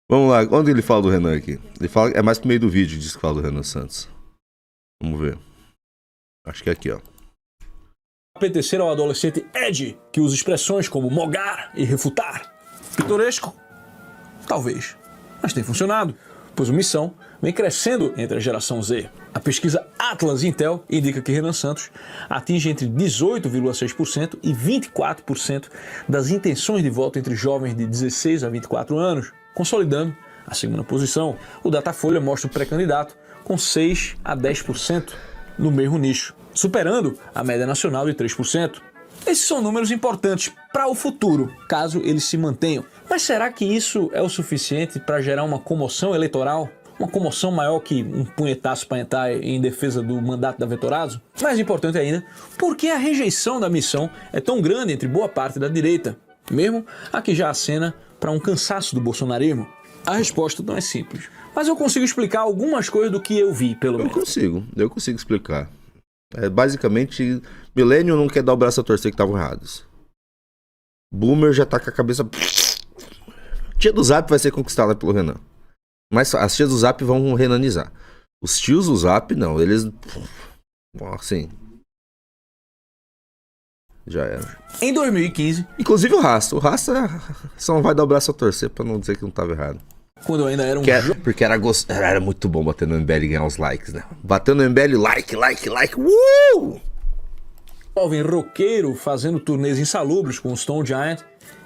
Vamos lá, onde ele fala do Renan aqui? Ele fala, é mais pro meio do vídeo, diz que fala do Renan Santos. Vamos ver. Acho que é aqui, ó. Apetecer ao adolescente Ed, que usa expressões como mogar e refutar. Pitoresco? Talvez. Mas tem funcionado, pois o Missão vem crescendo entre a geração Z. A pesquisa Atlas Intel indica que Renan Santos atinge entre 18,6% e 24% das intenções de voto entre jovens de 16 a 24 anos, consolidando a segunda posição. O Datafolha mostra o pré-candidato com 6 a 10% no mesmo nicho, superando a média nacional de 3%. Esses são números importantes para o futuro, caso eles se mantenham. Mas será que isso é o suficiente para gerar uma comoção eleitoral? Uma comoção maior que um punhetaço para entrar em defesa do mandato da Vetorazzo? Mais importante ainda, por que a rejeição da missão é tão grande entre boa parte da direita? Mesmo a que já acena para um cansaço do bolsonarismo? A resposta não é simples, mas eu consigo explicar algumas coisas do que eu vi, pelo menos. Eu consigo explicar. Basicamente, Millennium não quer dar o braço a torcer que estavam errados. Boomer já tá com a cabeça... Tia do Zap vai ser conquistada pelo Renan. Mas as tias do Zap vão renanizar. Os tios do Zap, não. Eles... Assim... Já era. Em 2015... Inclusive o Rasta. O Rasta só não vai dar o braço a torcer pra não dizer que não tava errado. Quando eu ainda era Porque era muito bom bater no MBL e ganhar os likes, né? Batendo no MBL, like. Jovem roqueiro fazendo turnês insalubres com o Stone Giant,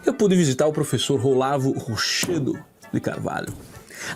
eu pude visitar o professor Olavo Rochedo de Carvalho.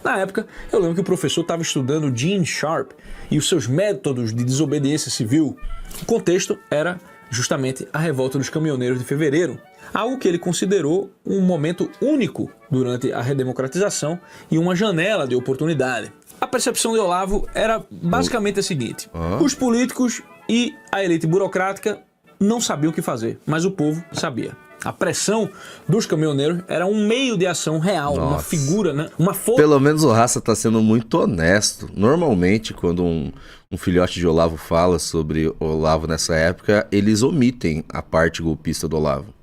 Na época, eu lembro que o professor estava estudando Gene Sharp e os seus métodos de desobediência civil. O contexto era justamente a revolta dos caminhoneiros de fevereiro, algo que ele considerou um momento único durante a redemocratização e uma janela de oportunidade. A percepção de Olavo era basicamente a seguinte: os políticos e a elite burocrática não sabiam o que fazer, mas o povo sabia. A pressão dos caminhoneiros era um meio de ação real, uma figura, né? Uma força. Pelo menos o Raça tá sendo muito honesto. Normalmente, quando um filhote de Olavo fala sobre Olavo nessa época, eles omitem a parte golpista do Olavo.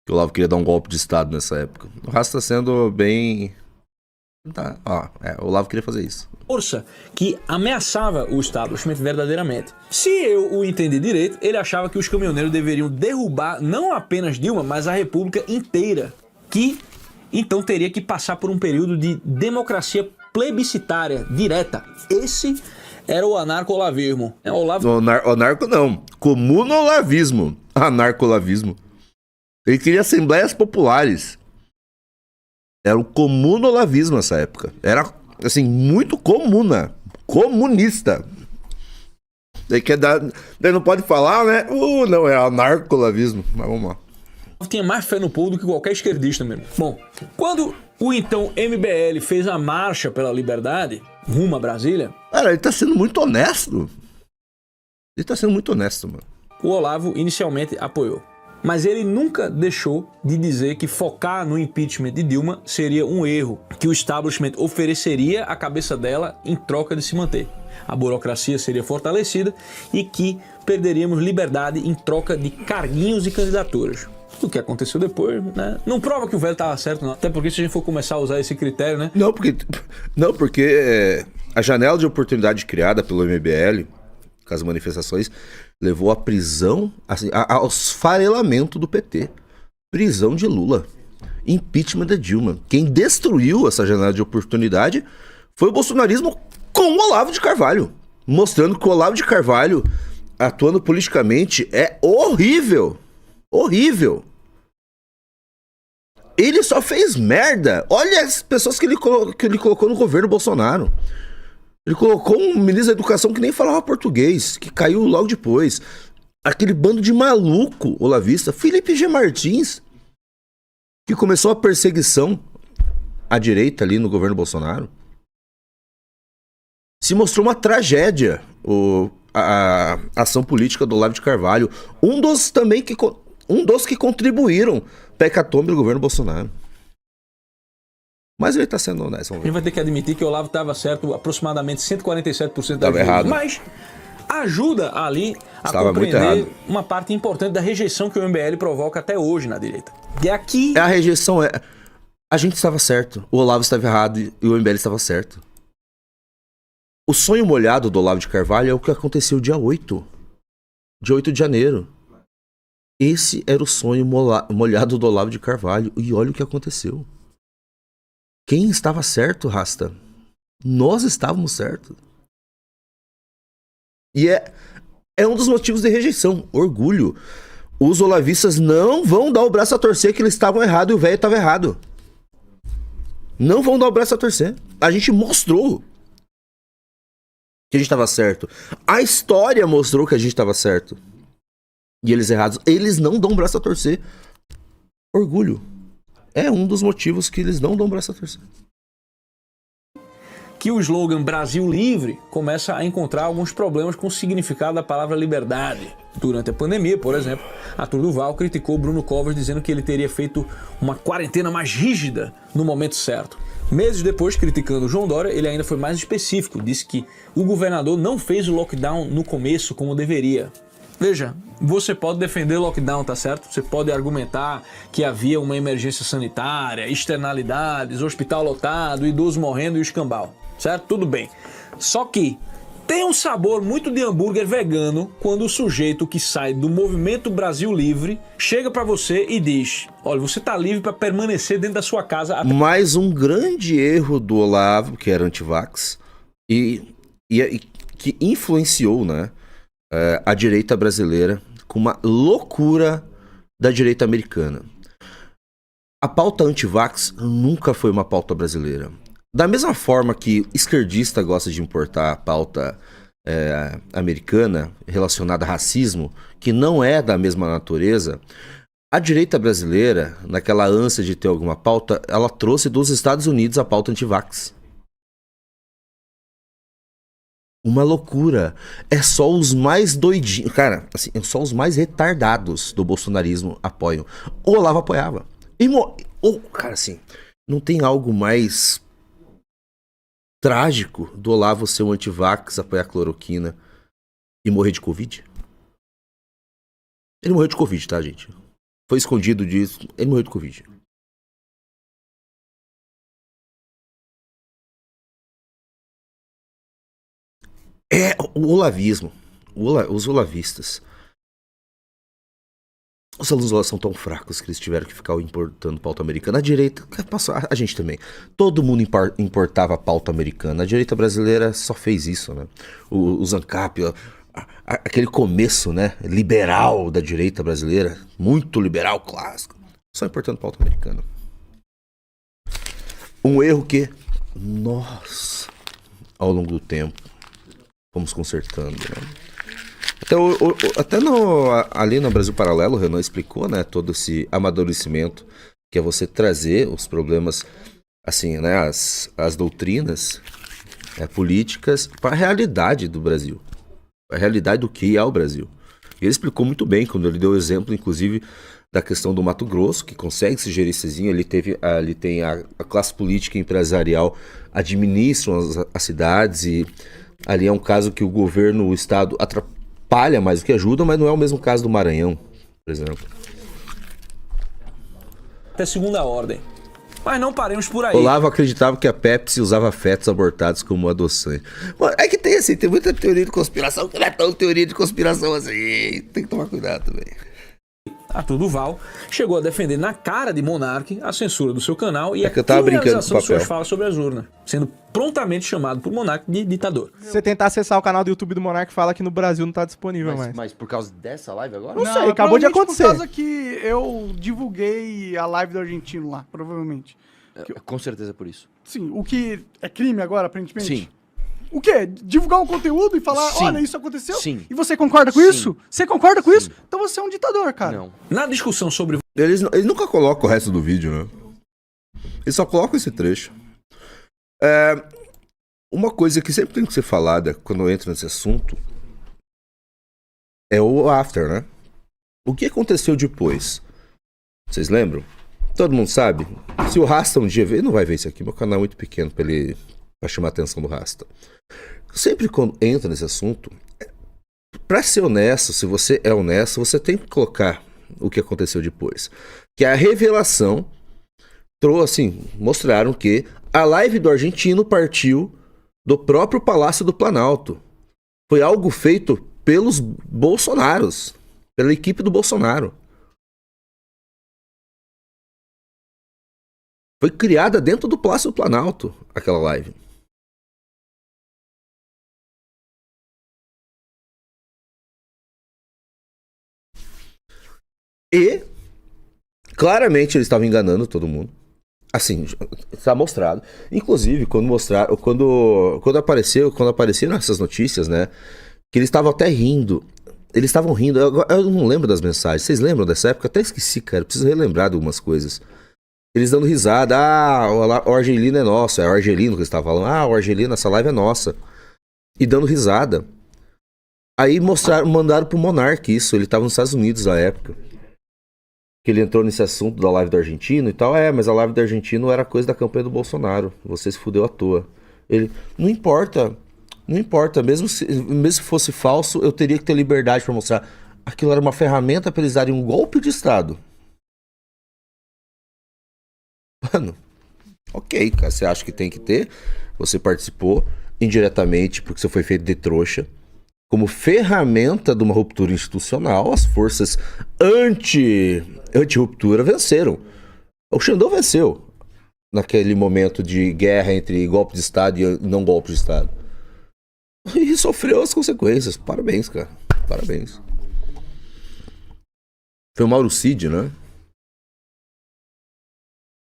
Que o Olavo queria dar um golpe de Estado nessa época. O Raça tá sendo bem... o Olavo queria fazer isso. Força que ameaçava o establishment verdadeiramente. Se eu o entendi direito, ele achava que os caminhoneiros deveriam derrubar não apenas Dilma, mas a República inteira, que então teria que passar por um período de democracia plebiscitária direta. Esse era o anarco-olavismo. Anarco não, comuno-olavismo. Anarco-olavismo. Ele queria assembleias populares. Era o comuno-olavismo nessa época. Era, assim, muito comunista. Daí não pode falar, né? Não, é anarco-olavismo. Mas vamos lá. Tinha mais fé no povo do que qualquer esquerdista mesmo. Bom, quando o então MBL fez a marcha pela liberdade, rumo a Brasília... Cara, ele tá sendo muito honesto. Mano. O Olavo inicialmente apoiou. Mas ele nunca deixou de dizer que focar no impeachment de Dilma seria um erro, que o establishment ofereceria a cabeça dela em troca de se manter. A burocracia seria fortalecida e que perderíamos liberdade em troca de carguinhos e candidaturas. O que aconteceu depois, né? Não prova que o velho estava certo, não. Até porque se a gente for começar a usar esse critério, né? Não, porque a janela de oportunidade criada pelo MBL, com as manifestações, levou à prisão, assim, ao esfarelamento do PT. Prisão de Lula. Impeachment da Dilma. Quem destruiu essa janela de oportunidade foi o bolsonarismo com o Olavo de Carvalho. Mostrando que o Olavo de Carvalho, atuando politicamente, é horrível. Horrível. Ele só fez merda. Olha as pessoas que ele colocou no governo Bolsonaro. Ele colocou um ministro da educação que nem falava português, que caiu logo depois. Aquele bando de maluco olavista, Felipe G. Martins, que começou a perseguição à direita ali no governo Bolsonaro. Se mostrou uma tragédia a ação política do Olavo de Carvalho. Um dos que contribuíram para a hecatombe do governo Bolsonaro. Mas ele tá sendo honesto. A gente vai ter que admitir que o Olavo estava certo aproximadamente 147% da vezes. Errado. Mas ajuda ali a compreender uma parte importante da rejeição que o MBL provoca até hoje na direita. E aqui... A A gente estava certo, o Olavo estava errado e o MBL estava certo. O sonho molhado do Olavo de Carvalho é o que aconteceu dia 8. Dia 8 de janeiro. Esse era o sonho molhado do Olavo de Carvalho. E olha o que aconteceu. Quem estava certo, Rasta? Nós estávamos certos. E é um dos motivos de rejeição. Orgulho. Os olavistas não vão dar o braço a torcer que eles estavam errados e o velho estava errado. Não vão dar o braço a torcer. A gente mostrou que a gente estava certo. A história mostrou que a gente estava certo. E eles errados. Eles não dão o braço a torcer. Orgulho. É um dos motivos que eles não dão o braço a torcer. Que o slogan Brasil Livre começa a encontrar alguns problemas com o significado da palavra liberdade. Durante a pandemia, por exemplo, Arthur Duval criticou Bruno Covas dizendo que ele teria feito uma quarentena mais rígida no momento certo. Meses depois, criticando João Dória, ele ainda foi mais específico, disse que o governador não fez o lockdown no começo como deveria. Veja, você pode defender o lockdown, tá certo? Você pode argumentar que havia uma emergência sanitária, externalidades, hospital lotado, idoso morrendo e o escambau, certo? Tudo bem. Só que tem um sabor muito de hambúrguer vegano quando o sujeito que sai do Movimento Brasil Livre chega pra você e diz: olha, você tá livre pra permanecer dentro da sua casa até... Mais um grande erro do Olavo, que era antivax, e que influenciou, né, a direita brasileira com uma loucura da direita americana. A pauta antivax nunca foi uma pauta brasileira. Da mesma forma que esquerdista gosta de importar a pauta americana relacionada a racismo, que não é da mesma natureza, a direita brasileira, naquela ânsia de ter alguma pauta, ela trouxe dos Estados Unidos a pauta antivax. Uma loucura. É só os mais doidinhos. Cara, assim, só os mais retardados do bolsonarismo apoiam. O Olavo apoiava. Cara, assim, não tem algo mais trágico do Olavo ser um antivax, apoiar cloroquina e morrer de Covid? Ele morreu de Covid, tá, gente? Foi escondido disso. Ele morreu de Covid. É o olavismo. Os olavistas. Os alunos são tão fracos que eles tiveram que ficar importando pauta americana. A direita, a gente também. Todo mundo importava pauta americana. A direita brasileira só fez isso, né? O Zancap, aquele começo, né, liberal da direita brasileira, muito liberal, clássico, só importando pauta americana. Um erro que nós, ao longo do tempo, fomos consertando, né? Até ali no Brasil Paralelo, o Renan explicou, né, todo esse amadurecimento que é você trazer os problemas, assim, né, as doutrinas políticas para a realidade do Brasil, a realidade do que é o Brasil. E ele explicou muito bem quando ele deu o exemplo, inclusive, da questão do Mato Grosso, que consegue se gerir sozinho. Ele tem a classe política e empresarial administram as cidades, e ali é um caso que o governo, o Estado atrapalha mais do que ajuda, mas não é o mesmo caso do Maranhão, por exemplo. Até segunda ordem. Mas não paremos por aí. Olavo acreditava que a Pepsi usava fetos abortados como adoçante. Mano, é que tem assim, tem muita teoria de conspiração que não é tão teoria de conspiração assim. Tem que tomar cuidado também. Arthur Duval chegou a defender na cara de Monark a censura do seu canal e a criminalização de suas falas sobre as urnas, sendo prontamente chamado por Monark de ditador. Se você tentar acessar o canal do YouTube do Monark, fala que no Brasil não tá disponível mais. Mas por causa dessa live agora? Não sei, acabou de acontecer. Por causa que eu divulguei a live do argentino lá, provavelmente. Com certeza por isso. Sim, o que é crime agora, aparentemente? Sim. O quê? Divulgar um conteúdo e falar, Sim. olha, isso aconteceu? Sim. E você concorda com Sim. isso? Você concorda com Sim. isso? Então você é um ditador, cara. Não. Na discussão sobre Eles nunca colocam o resto do vídeo, né? Eles só colocam esse trecho. Uma coisa que sempre tem que ser falada quando entra nesse assunto é o after, né? O que aconteceu depois? Vocês lembram? Todo mundo sabe? Se o Rasta um dia ver, ele não vai ver isso aqui. Meu canal é muito pequeno pra chamar a atenção do Rasta. Sempre quando entra nesse assunto, pra ser honesto, se você é honesto, você tem que colocar o que aconteceu depois. Que é a revelação mostraram que a live do argentino partiu do próprio Palácio do Planalto. Foi algo feito pelos Bolsonaros, pela equipe do Bolsonaro. Foi criada dentro do Palácio do Planalto, aquela live. E, claramente, eles estavam enganando todo mundo. Assim, está mostrado. Inclusive, quando apareceram essas notícias, né? Que eles estavam até rindo. Eles estavam rindo. Eu não lembro das mensagens. Vocês lembram dessa época? Eu até esqueci, cara. Preciso relembrar de algumas coisas. Eles dando risada. O Argelino é nosso. É o Argelino que eles estavam falando. O Argelino, essa live é nossa. E dando risada. Aí mandaram pro Monark isso. Ele estava nos Estados Unidos na época. Que ele entrou nesse assunto da live do argentino e tal. Mas a live do argentino era coisa da campanha do Bolsonaro. Você se fudeu à toa. Ele, não importa. Mesmo se fosse falso, eu teria que ter liberdade pra mostrar. Aquilo era uma ferramenta pra eles darem um golpe de Estado. Mano, ok, cara. Você acha que tem que ter. Você participou indiretamente porque você foi feito de trouxa. Como ferramenta de uma ruptura institucional, as forças anti-ruptura venceram. O Xandão venceu naquele momento de guerra entre golpe de Estado e não golpe de Estado. E sofreu as consequências. Parabéns, cara. Parabéns. Foi o Mauro Cid, né?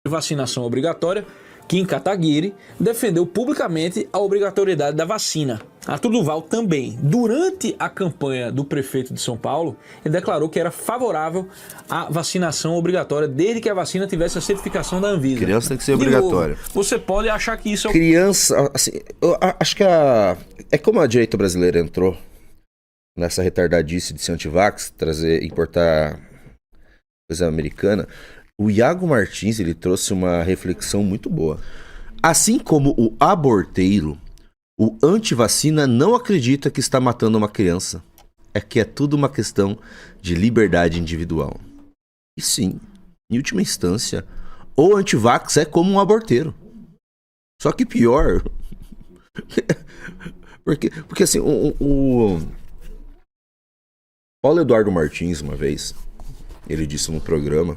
Vacinação obrigatória, Kim Kataguiri defendeu publicamente a obrigatoriedade da vacina. Arthur Duval também, durante a campanha do prefeito de São Paulo, ele declarou que era favorável à vacinação obrigatória, desde que a vacina tivesse a certificação da Anvisa. Criança tem que ser obrigatória. Você pode achar que isso é... Criança, assim, eu acho que é como a direita brasileira entrou nessa retardadice de ser antivax, importar coisa americana. O Iago Martins, ele trouxe uma reflexão muito boa. Assim como o aborteiro, o antivacina não acredita que está matando uma criança. É que é tudo uma questão de liberdade individual. E sim, em última instância, o antivax é como um aborteiro. Só que pior. porque assim, o Paulo Eduardo Martins, uma vez, ele disse num programa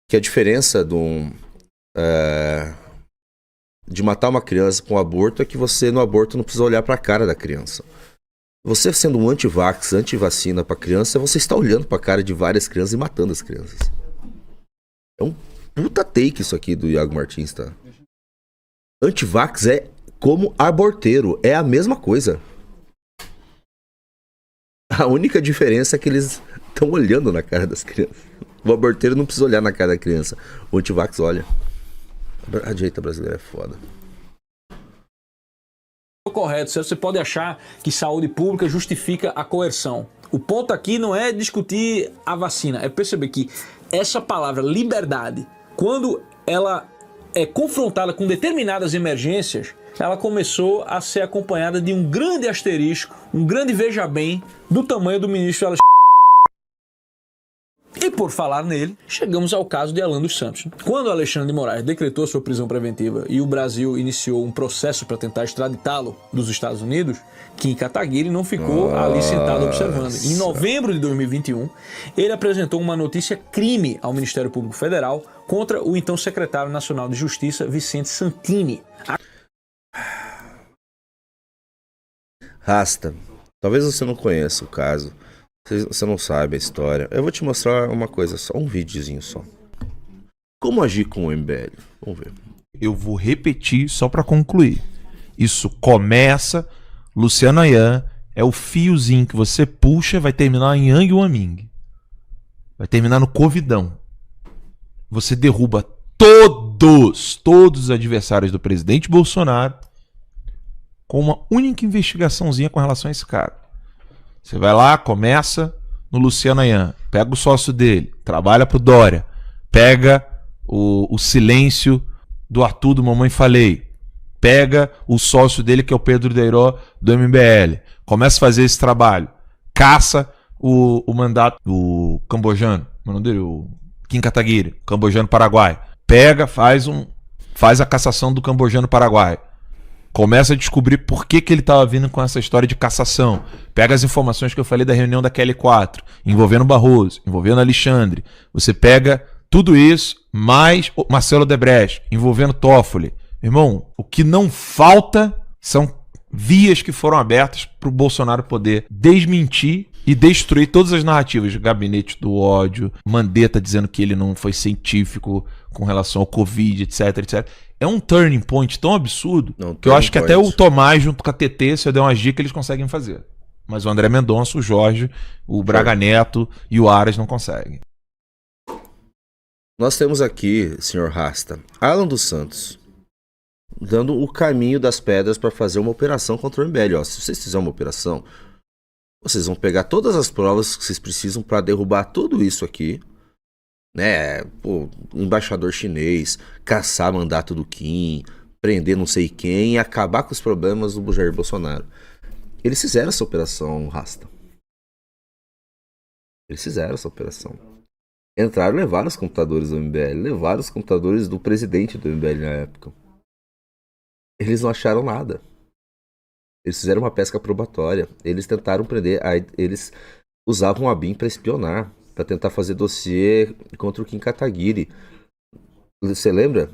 que a diferença de matar uma criança com aborto é que você no aborto não precisa olhar para a cara da criança. Você sendo um antivax, antivacina para criança, você está olhando para a cara de várias crianças e matando as crianças. É um puta take isso aqui do Iago Martins, tá? Antivax é como aborteiro, é a mesma coisa. A única diferença é que eles estão olhando na cara das crianças. O aborteiro não precisa olhar na cara da criança. O antivax olha. A direita brasileira é foda. Correto, você pode achar que saúde pública justifica a coerção. O ponto aqui não é discutir a vacina, é perceber que essa palavra liberdade, quando ela é confrontada com determinadas emergências, ela começou a ser acompanhada de um grande asterisco, um grande veja bem do tamanho do ministro Alexandre. E por falar nele, chegamos ao caso de Alan dos Santos. Quando Alexandre de Moraes decretou sua prisão preventiva e o Brasil iniciou um processo para tentar extraditá-lo dos Estados Unidos, Kim Kataguiri não ficou ali sentado observando. Em novembro de 2021, ele apresentou uma notícia crime ao Ministério Público Federal contra o então secretário nacional de Justiça, Vicente Santini. Rasta, talvez você não conheça o caso. Você não sabe a história. Eu vou te mostrar uma coisa só, um videozinho só. Como agir com o MBL? Vamos ver. Eu vou repetir só para concluir. Isso começa, Luciano Ayan é o fiozinho que você puxa, vai terminar em Yang Waming. Vai terminar no Covidão. Você derruba todos os adversários do presidente Bolsonaro com uma única investigaçãozinha com relação a esse cara. Você vai lá, começa no Luciano Ayan, pega o sócio dele, trabalha pro Dória, pega o silêncio do Arthur do Mamãe Falei, pega o sócio dele que é o Pedro Deiró do MBL, começa a fazer esse trabalho, caça o mandato do cambojano, o nome dele, o Kim Kataguiri, cambojano paraguai, Pega, faz a cassação do cambojano Paraguai. Começa a descobrir por que ele estava vindo com essa história de cassação. Pega as informações que eu falei da reunião da QL4, envolvendo Barroso, envolvendo Alexandre. Você pega tudo isso, mais o Marcelo Odebrecht, envolvendo Toffoli. Irmão, o que não falta são vias que foram abertas para o Bolsonaro poder desmentir e destruir todas as narrativas. Gabinete do ódio, Mandetta dizendo que ele não foi científico com relação ao Covid, etc, etc. É um turning point tão absurdo que eu acho que até o Tomás, junto com a TT, se eu der umas dicas, eles conseguem fazer. Mas o André Mendonça, o Jorge, o Braga Neto e o Aras não conseguem. Nós temos aqui, senhor Rasta, Alan dos Santos, dando o caminho das pedras para fazer uma operação contra o MBL. Ó, se vocês fizerem uma operação, vocês vão pegar todas as provas que vocês precisam para derrubar tudo isso aqui, né? Pô, embaixador chinês, caçar mandato do Kim, prender não sei quem e acabar com os problemas do Jair Bolsonaro. Eles fizeram essa operação, Rasta. Eles fizeram essa operação. Entraram e levaram os computadores do MBL, levaram os computadores do presidente do MBL na época. Eles não acharam nada. Eles fizeram uma pesca probatória. Eles tentaram prender. Eles usavam a BIM para espionar, para tentar fazer dossiê contra o Kim Kataguiri. Você lembra?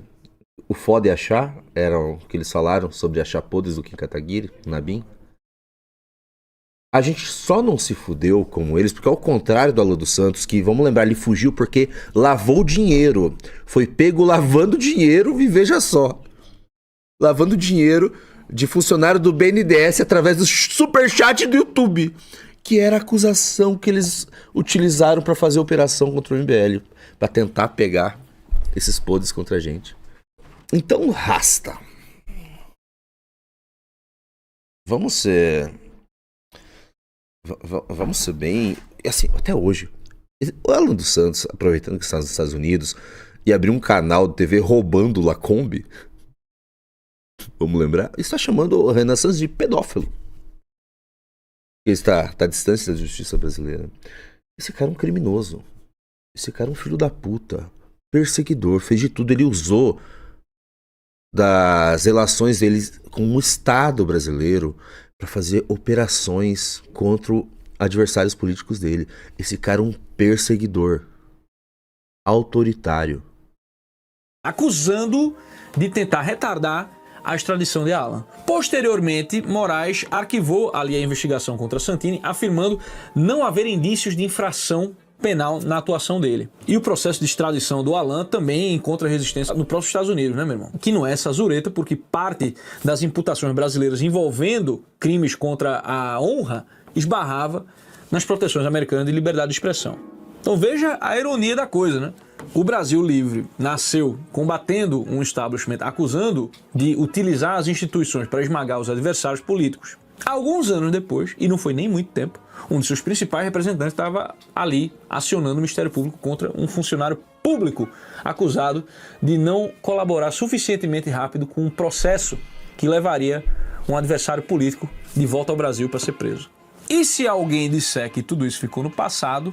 O foda e achar era o que eles falaram sobre achar podres do Kim Kataguiri na BIM. A gente só não se fudeu com eles porque, ao contrário do Alan dos Santos, que, vamos lembrar, ele fugiu porque lavou dinheiro. Foi pego lavando dinheiro e veja só. Lavando dinheiro de funcionário do BNDES através do superchat do YouTube. Que era a acusação que eles utilizaram para fazer a operação contra o MBL. Para tentar pegar esses podres contra a gente. Então, Rasta. Vamos ser bem... Assim, até hoje. O Alan dos Santos, aproveitando que está nos Estados Unidos, e abriu um canal de TV roubando Lacombe... Vamos lembrar, está chamando o Renan Santos de pedófilo. Ele está à distância da justiça brasileira. Esse cara é um criminoso. Esse cara é um filho da puta. Perseguidor, fez de tudo. Ele usou das relações dele com o Estado brasileiro para fazer operações contra adversários políticos dele. Esse cara é um perseguidor. Autoritário. Acusando de tentar retardar a extradição de Alan. Posteriormente, Moraes arquivou ali a investigação contra Santini, afirmando não haver indícios de infração penal na atuação dele. E o processo de extradição do Alan também encontra resistência no próprio Estados Unidos, né, meu irmão? Que não é essa zureta, porque parte das imputações brasileiras envolvendo crimes contra a honra esbarrava nas proteções americanas de liberdade de expressão. Então veja a ironia da coisa, né? O Brasil Livre nasceu combatendo um establishment, acusando de utilizar as instituições para esmagar os adversários políticos. Alguns anos depois, e não foi nem muito tempo, um de seus principais representantes estava ali acionando o Ministério Público contra um funcionário público acusado de não colaborar suficientemente rápido com um processo que levaria um adversário político de volta ao Brasil para ser preso. E se alguém disser que tudo isso ficou no passado,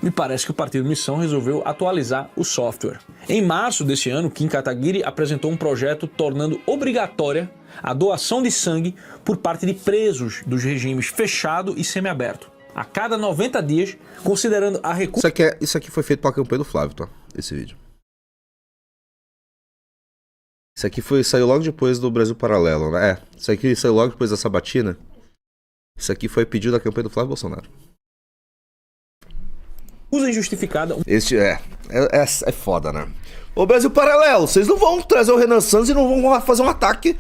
me parece que o Partido Missão resolveu atualizar o software. Em março deste ano, Kim Kataguiri apresentou um projeto tornando obrigatória a doação de sangue por parte de presos dos regimes fechado e semiaberto, a cada 90 dias, considerando a recusa... Isso aqui foi feito para a campanha do Flávio, tá? Esse vídeo. Isso aqui saiu logo depois do Brasil Paralelo, né? Isso aqui saiu logo depois da sabatina. Isso aqui foi pedido da campanha do Flávio Bolsonaro. Usa injustificada. É foda, né? Ô Brasil Paralelo, vocês não vão trazer o Renan Santos e não vão fazer um ataque.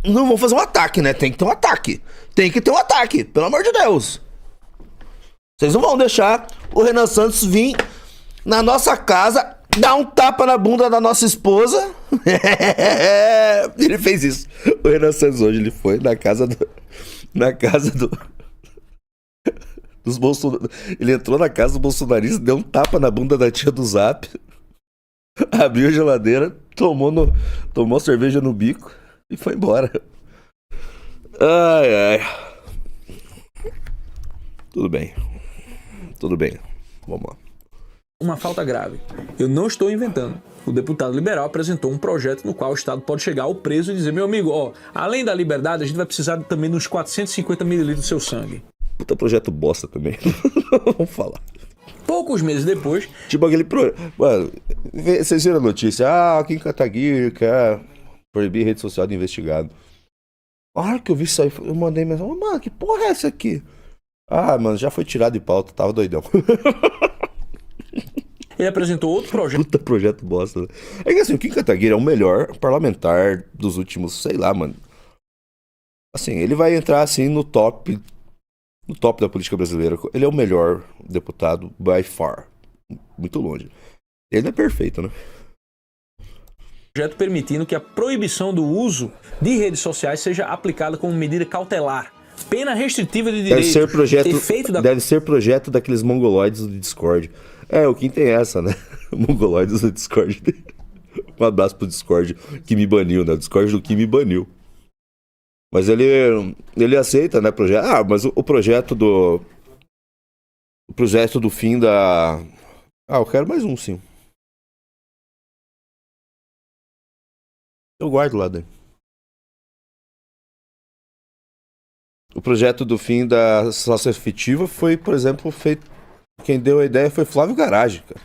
Não vão fazer um ataque, né? Tem que ter um ataque. Tem que ter um ataque, pelo amor de Deus. Vocês não vão deixar o Renan Santos vir na nossa casa, dar um tapa na bunda da nossa esposa. Ele fez isso. O Renan Santos hoje, ele foi na casa dos bolsonaristas. Ele entrou na casa do bolsonarista, deu um tapa na bunda da tia do Zap, abriu a geladeira, tomou cerveja no bico e foi embora. Ai, ai. Tudo bem. Vamos lá. Uma falta grave. Eu não estou inventando. o deputado liberal apresentou um projeto no qual o Estado pode chegar ao preso e dizer: meu amigo, ó, além da liberdade, a gente vai precisar também de uns 450 ml do seu sangue. Puta projeto bosta também. Vamos falar. Poucos meses depois, Tipo aquele Mano, vocês viram a notícia? Ah, Kim Kataguiri quer proibir rede social de investigado. A hora que eu vi isso aí, eu mandei mensagem: mano, que porra é essa aqui? Ah, mano, já foi tirado de pauta, tava doidão. ele apresentou outro projeto Puta projeto bosta. É que assim, o Kim Kataguiri é o melhor parlamentar dos últimos, sei lá, mano. Assim, ele vai entrar assim no top da política brasileira. Ele é o melhor deputado by far. Muito longe. Ele é perfeito, né? permitindo que a proibição do uso de redes sociais seja aplicada como medida cautelar. Pena restritiva de direitos. Deve ser projeto daqueles mongoloides do Discord. É, o Kim tem essa, né? Mongoloides do Discord. Um abraço pro Discord que me baniu, né? O Discord do Kim me baniu. Mas ele aceita, né, projeto. Ah, mas o projeto do... O projeto do fim da... Ah, eu quero mais um, sim. Eu guardo lá dentro. O projeto do fim da sócia efetiva foi, por exemplo, feito... Quem deu a ideia foi Flávio Garage, cara.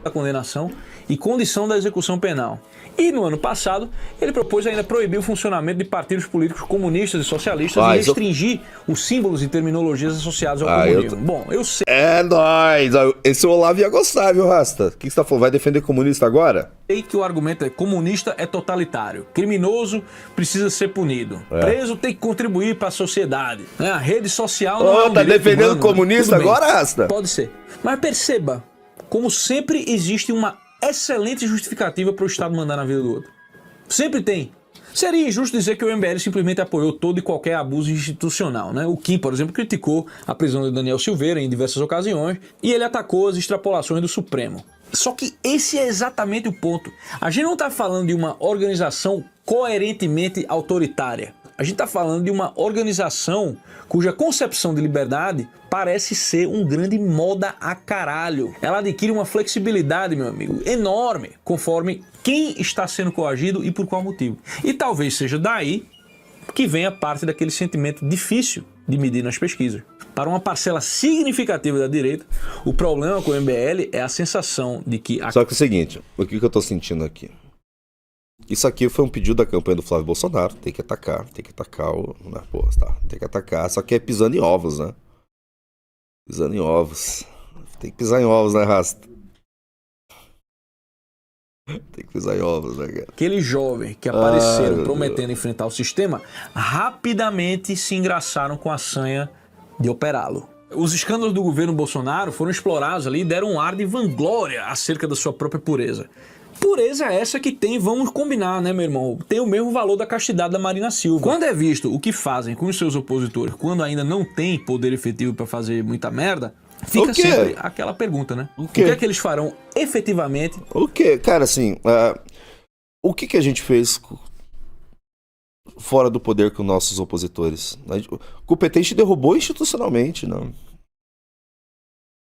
da condenação e condição da execução penal. E no ano passado, ele propôs ainda proibir o funcionamento de partidos políticos comunistas e socialistas e restringir os símbolos e terminologias associados ao comunismo. Bom, eu sei... É nóis! Esse Olavo ia gostar, viu, Rasta? O que você tá falando? Vai defender comunista agora? Sei que o argumento é: comunista é totalitário, criminoso precisa ser punido, preso tem que contribuir para a sociedade, né? A rede social não é um tá direito defendendo humano, comunista né? Tudo bem, agora, Rasta? pode ser. Mas perceba, como sempre existe uma excelente justificativa para o Estado mandar na vida do outro. Sempre tem. Seria injusto dizer que o MBL simplesmente apoiou todo e qualquer abuso institucional, né? O Kim, por exemplo, criticou a prisão de Daniel Silveira em diversas ocasiões e ele atacou as extrapolações do Supremo. Só que esse é exatamente o ponto. A gente não está falando de uma organização coerentemente autoritária. A gente está falando de uma organização cuja concepção de liberdade parece ser um grande moda a caralho. Ela adquire uma flexibilidade, meu amigo, enorme, conforme quem está sendo coagido e por qual motivo. E talvez seja daí que venha parte daquele sentimento difícil de medir nas pesquisas. Para uma parcela significativa da direita, o problema com o MBL é a sensação de que... Só que é o seguinte, o que eu tô sentindo aqui? Isso aqui foi um pedido da campanha do Flávio Bolsonaro. Tem que atacar o... Pô, tá, tem que atacar, só que é pisando em ovos, né? Pisando em ovos. Tem que pisar em ovos, né, Rasta? Tem que pisar em ovos, né, cara? Aqueles jovens que apareceram prometendo enfrentar o sistema, rapidamente se engraçaram com a sanha de operá-lo. Os escândalos do governo Bolsonaro foram explorados ali e deram um ar de vanglória acerca da sua própria pureza. Pureza essa que tem, vamos combinar, né, meu irmão? Tem o mesmo valor da castidade da Marina Silva. Quando é visto o que fazem com os seus opositores, quando ainda não tem poder efetivo para fazer muita merda, fica sempre aquela pergunta, né? O que é que eles farão efetivamente? O quê? Cara, assim, o que a gente fez fora do poder com nossos opositores? O competente derrubou institucionalmente, não?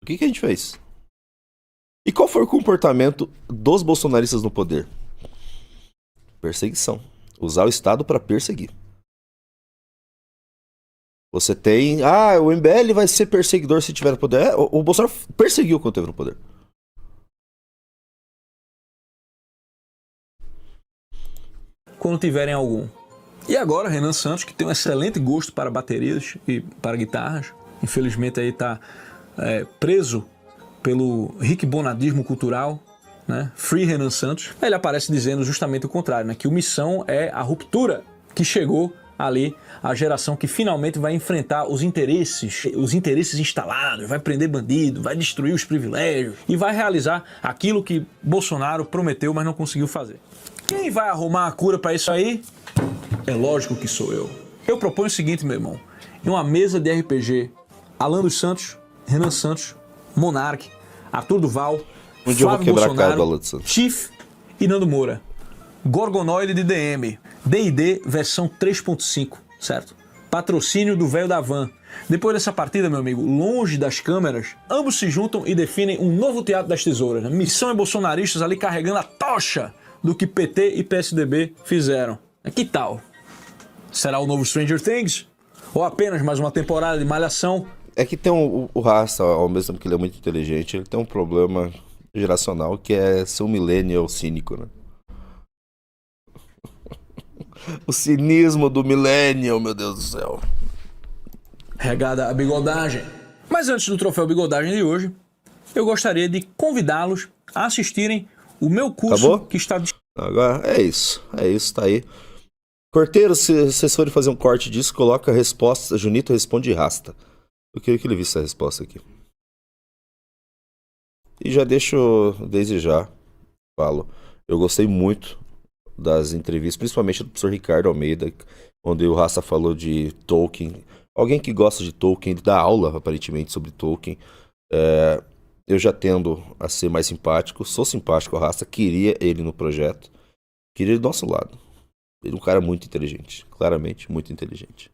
O que a gente fez? E qual foi o comportamento dos bolsonaristas no poder? Perseguição. Usar o Estado para perseguir. Você tem... Ah, o MBL vai ser perseguidor se tiver no poder. O Bolsonaro perseguiu quando teve no poder. Quando tiverem algum. E agora, Renan Santos, que tem um excelente gosto para baterias e para guitarras, infelizmente aí está preso pelo riquibonadismo cultural, né? Free Renan Santos. Ele aparece dizendo justamente o contrário, né? Que o Missão é a ruptura que chegou ali, a geração que finalmente vai enfrentar os interesses instalados, vai prender bandido, vai destruir os privilégios e vai realizar aquilo que Bolsonaro prometeu, mas não conseguiu fazer. Quem vai arrumar a cura para isso aí? É lógico que sou eu. Eu proponho o seguinte, meu irmão. Em uma mesa de RPG, Alan dos Santos, Renan Santos, Monark, Arthur Duval, Flávio Bolsonaro, Chief e Nando Moura. Gorgonoide de DM, D&D versão 3.5, certo? Patrocínio do velho da van. Depois dessa partida, meu amigo, longe das câmeras, ambos se juntam e definem um novo teatro das tesouras, né? Missão e bolsonaristas ali carregando a tocha do que PT e PSDB fizeram. Que tal? Será o novo Stranger Things? Ou apenas mais uma temporada de Malhação? É que tem o Rasta, ao mesmo tempo que ele é muito inteligente, ele tem um problema geracional que é ser um millennial cínico, né? O cinismo do millennial, meu Deus do céu. Regada a bigodagem. Mas antes do troféu bigodagem de hoje, eu gostaria de convidá-los a assistirem o meu curso Acabou? que está... Agora é isso, tá aí. Corteiro, se vocês forem fazer um corte disso, coloca a resposta, Junito responde Rasta. Eu queria que ele visse essa resposta aqui. E já deixo, desde já, falo, eu gostei muito das entrevistas, principalmente do professor Ricardo Almeida, onde o Rasta falou de Tolkien. Alguém que gosta de Tolkien, ele dá aula, aparentemente, sobre Tolkien. Eu já tendo a ser mais simpático, sou simpático ao Rasta, queria ele no projeto, queria ele do nosso lado. Ele é um cara muito inteligente, claramente muito inteligente.